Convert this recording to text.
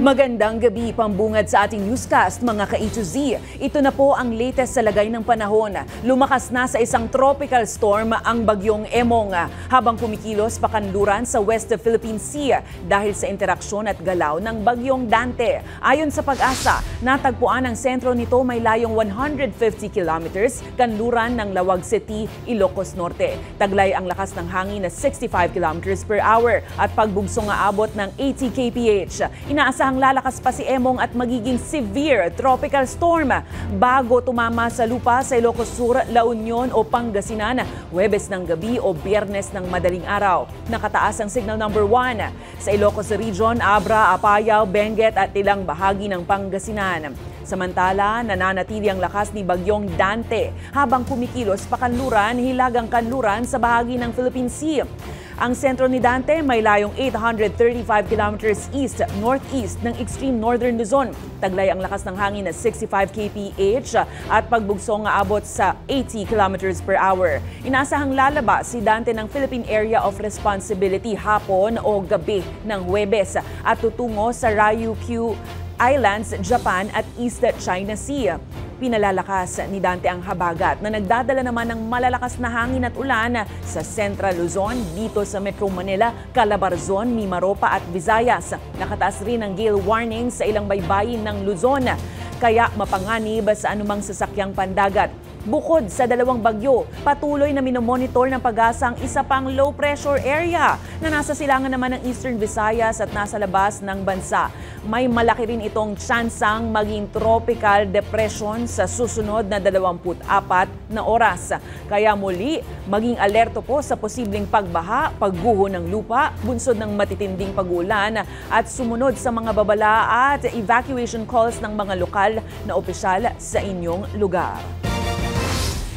Magandang gabi, pambungad sa ating newscast, mga ka-A to Z. Ito na po ang latest sa lagay ng panahon. Lumakas na sa isang tropical storm ang bagyong Emong habang kumikilos pakanluran sa West Philippine Sea dahil sa interaksyon at galaw ng bagyong Dante. Ayon sa Pag-asa, natagpuan ang sentro nito may layong 150 kilometers kanluran ng Lawag City, Ilocos Norte. Taglay ang lakas ng hangin na 65 kilometers per hour at pagbugso nga abot ng 80 kph. Inaasahang lalakas pa si Emong at magiging severe tropical storm bago tumama sa lupa sa Ilocos Sur, La Union o Pangasinan, Huwebes ng gabi o Biyernes ng madaling araw. Nakataas ang signal number 1 sa Ilocos Region, Abra, Apayao, Benguet at ilang bahagi ng Pangasinan. Samantala, nananatili ang lakas ni bagyong Dante habang kumikilos pakanluran, hilagang kanluran sa bahagi ng Philippine Sea. Ang sentro ni Dante may layong 835 kilometers east-northeast ng extreme northern Luzon. Taglay ang lakas ng hangin na 65 kph at pagbugso nga abot sa 80 kilometers per hour. Inaasahang lalaba si Dante ng Philippine Area of Responsibility hapon o gabi ng Huwebes at tutungo sa Ryukyu Islands, Japan at East China Sea. Pinalalakas ni Dante ang habagat na nagdadala naman ng malalakas na hangin at ulan sa Central Luzon, dito sa Metro Manila, Calabarzon, Mimaropa at Visayas. Nakataas rin ang gale warning sa ilang baybayin ng Luzon, kaya mapanganib sa anumang sasakyang pandagat. Bukod sa dalawang bagyo, patuloy na minomonitor ng Pag-asa ang isa pang low pressure area na nasa silangan naman ng Eastern Visayas at nasa labas ng bansa. May malaki rin itong tsansang maging tropical depression sa susunod na 24 na oras. Kaya muli, maging alerto po sa posibleng pagbaha, pagguho ng lupa, bunsod ng matitinding pag-ulan at sumunod sa mga babala at evacuation calls ng mga lokal na opisyal sa inyong lugar.